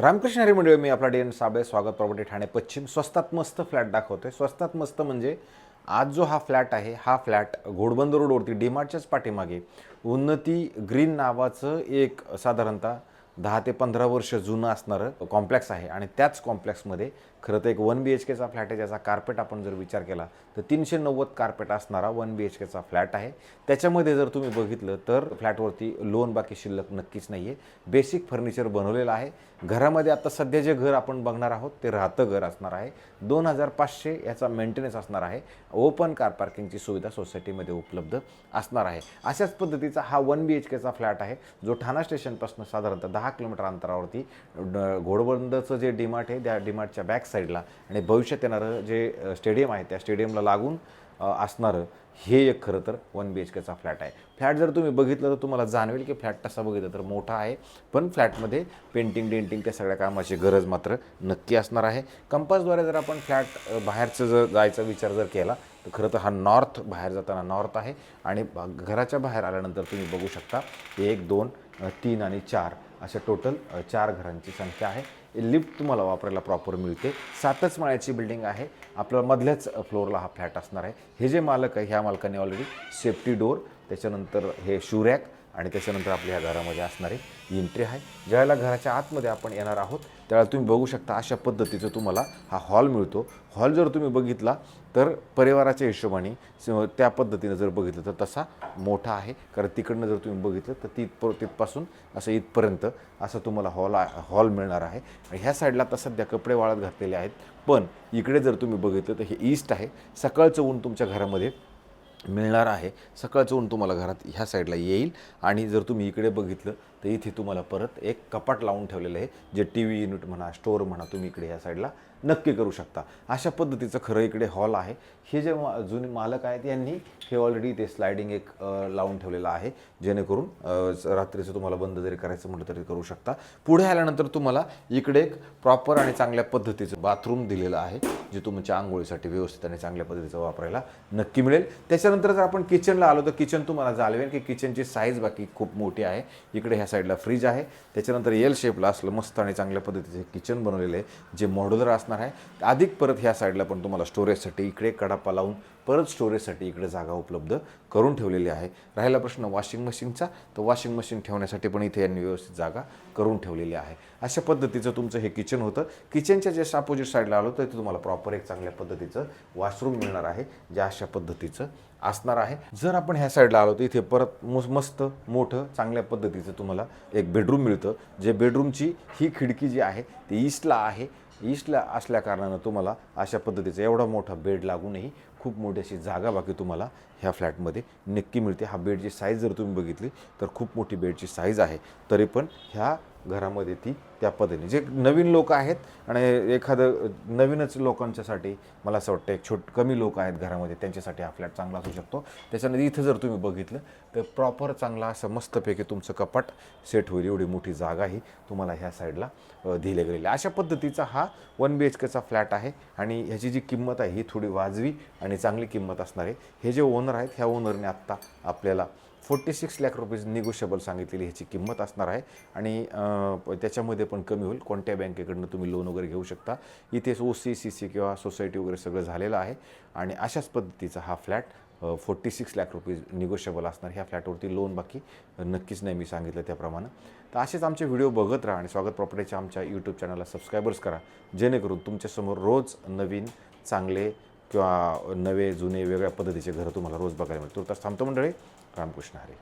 रामकृष्ण हरी मंडळी, मी आपला डी.एन. साबळे, स्वागत प्रॉपर्टी ठाणे पश्चिम. स्वस्तात मस्त फ्लॅट दाखवतोय. स्वस्तात मस्त म्हणजे आज जो हा फ्लॅट आहे, हा फ्लॅट घोडबंदर रोडवरती डीमार्टच्याच पाठीमागे उन्नती ग्रीन नावाचं एक साधारणतः 10 ते 15 वर्ष जुनं असणारं कॉम्प्लेक्स आहे. आणि त्याच कॉम्प्लेक्समध्ये खरं तर एक 1 BHKचा फ्लॅट आहे, ज्याचा कार्पेट आपण जर विचार केला तर 390 कार्पेट असणारा 1 BHKचा फ्लॅट आहे. त्याच्यामध्ये जर तुम्ही बघितलं तर फ्लॅटवरती लोन बाकी शिल्लक नक्कीच नाही आहे. बेसिक फर्निचर बनवलेलं आहे. घरामध्ये आता सध्या जे घर आपण बघणार आहोत ते राहतं घर असणार आहे. 2500 याचा मेंटेनन्स असणार आहे. ओपन कार पार्किंगची सुविधा सोसायटीमध्ये उपलब्ध असणार आहे. अशाच पद्धतीचा हा 1 BHKचा फ्लॅट आहे, जो ठाणा स्टेशनपासून साधारणतः 10 किलोमीटर अंतरावरती घोडबंदरचं जे डीमार्ट आहे, त्या डीमार्टच्या बॅक साईडला आणि भविष्यात येणारं जे स्टेडियम आहे, त्या स्टेडियमला लागून असणारं हे एक खरं तर 1 BHKचा फ्लॅट आहे. फ्लॅट जर तुम्ही बघितलं तर तुम्हाला जाणवेल की फ्लॅट तसा बघितलं तर मोठा आहे, पण फ्लॅटमध्ये पेंटिंग डेंटिंग त्या सगळ्या कामाची गरज मात्र नक्की असणार आहे. कंपासद्वारे जर आपण फ्लॅट बाहेरचं जर जायचा विचार जर केला तर खरं तर हा नॉर्थ, बाहेर जाताना नॉर्थ आहे. आणि घराच्या बाहेर आल्यानंतर तुम्ही बघू शकता 1, 2, 3 आणि 4 अशा टोटल 4 घरांची संख्या आहे. लिफ्ट तुम्हाला वापरायला प्रॉपर मिळते. 7च माळ्याची बिल्डिंग आहे. आपल्या मधल्याच फ्लोअरला हा फ्लॅट असणार आहे. हे जे मालक आहे, ह्या मालकाने ऑलरेडी सेफ्टी डोर, त्याच्यानंतर हे शू रॅक आणि त्याच्यानंतर आपल्या ह्या घरामध्ये असणारी एंट्री आहे. ज्यावेळेला घराच्या आतमध्ये आपण येणार आहोत त्यावेळेला तुम्ही बघू शकता अशा पद्धतीचं तुम्हाला हा हॉल मिळतो. हॉल जर तुम्ही बघितला तर परिवाराच्या हिशोबाने त्या पद्धतीनं जर बघितलं तर तसा मोठा आहे. कारण तिकडनं जर तुम्ही बघितलं तर तिथपासून असं इथपर्यंत असं तुम्हाला हॉल मिळणार आहे. आणि ह्या साईडला आता सध्या कपडे वाळत घातलेले आहेत, पण इकडे जर तुम्ही बघितलं तर हे ईस्ट आहे. सकाळचं ऊन तुमच्या घरामध्ये मिळणार आहे. सकाळचं ऊन तुम्हाला घरात ह्या साईडला येईल. आणि जर तुम्ही इकडे बघितलं तर इथे तुम्हाला परत एक कपाट लावून ठेवलेलं आहे, जे TV युनिट म्हणा, स्टोअर म्हणा, तुम्ही इकडे ह्या साईडला नक्की करू शकता. अशा पद्धतीचं खरं इकडे हॉल आहे. हे जे जुने मालक आहेत यांनी हे ऑलरेडी ते स्लायडिंग एक लावून ठेवलेलं आहे, जेणेकरून रात्रीचं तुम्हाला बंद जरी करायचं म्हटलं तरी करू शकता. पुढे आल्यानंतर तुम्हाला इकडे एक प्रॉपर आणि चांगल्या पद्धतीचं बाथरूम दिलेलं आहे, जे तुमच्या आंघोळीसाठी व्यवस्थित आणि चांगल्या पद्धतीचं वापरायला नक्की मिळेल. त्याच्यानंतर जर आपण किचनला आलो तर किचन तुम्हाला जाणवेल की किचनची साईज बाकी खूप मोठी आहे. इकडे ह्या साईडला फ्रीज आहे. त्याच्यानंतर एल शेपला असलं मस्त आणि चांगल्या पद्धतीचे किचन बनवलेलं आहे, जे मॉड्युलर असणार आहे. अधिक परत ह्या साईडला पण तुम्हाला स्टोरेजसाठी इकडे कडापा लावून परत स्टोरेजसाठी इकडे जागा उपलब्ध करून ठेवलेली आहे. राहिला प्रश्न वॉशिंग मशीनचा, तर वॉशिंग मशीन ठेवण्यासाठी पण इथे यांनी व्यवस्थित जागा करून ठेवलेली आहे. अशा पद्धतीचं तुमचं हे किचन होतं. किचनच्या जस्ट अपोजिट साईडला आलो तर इथे तुम्हाला प्रॉपर एक चांगल्या पद्धतीचं वॉशरूम मिळणार आहे, जे अशा पद्धतीचं असणार आहे. जर आपण ह्या साईडला आलो तर इथे परत मस्त मोठं चांगल्या पद्धतीचं तुम्हाला एक बेडरूम मिळतं, जे बेडरूमची ही खिडकी जी आहे ती ईस्टला आहे. ईस्टला असल्या कारणानं तुम्हाला अशा पद्धतीचा एवढा मोठा बेड लागूनही खूप मोठी अशी जागा बाकी तुम्हाला ह्या फ्लॅटमध्ये नक्की मिळते. हा बेडची साईज जर तुम्ही बघितली तर खूप मोठी बेडची साईज आहे. तरी पण ह्या घरामध्ये ती त्या पद्धतीने जे नवीन लोक आहेत आणि एखादं नवीनच लोकांच्यासाठी मला असं वाटतं एक कमी लोक आहेत घरामध्ये, त्यांच्यासाठी हा फ्लॅट चांगला असू शकतो. त्याच्यानंतर इथं जर तुम्ही बघितलं तर प्रॉपर चांगला असं मस्तपैकी तुमचं कपाट सेट होईल, एवढी मोठी जागाही तुम्हाला ह्या साईडला दिली गेलेली. अशा पद्धतीचा हा 1 BHKचा फ्लॅट आहे. आणि ह्याची जी किंमत आहे ही थोडी वाजवी आणि चांगली किंमत असणार आहे. हे जे ओनर आहेत, ह्या ओनरने आत्ता आपल्याला 46 लाख रुपये निगोशिएबल सांगितलेली ह्याची किंमत असणार आहे. आणि त्याच्यामध्ये पण कमी होईल. कोणत्या बँकेकडनं तुम्ही लोन वगैरे घेऊ शकता. इथे OC, CC किंवा सोसायटी वगैरे सगळं झालेलं आहे. आणि अशाच पद्धतीचा हा फ्लॅट 46 लाख रुपये निगोशिएबल असणार. ह्या फ्लॅटवरती लोन बाकी नक्कीच नाही, मी सांगितलं त्याप्रमाणे. तर असेच आमचे व्हिडिओ बघत राहा आणि स्वागत प्रॉपर्टीच्या आमच्या यूट्यूब चॅनलला सबस्क्रायबर्स करा, जेणेकरून तुमच्यासमोर रोज नवीन चांगले किंवा नवे जुने वेगळ्या पद्धतीचे घरं तुम्हाला रोज बघायला मिळतील. तर थांबतो मंडळी. रामकृष्ण हरी.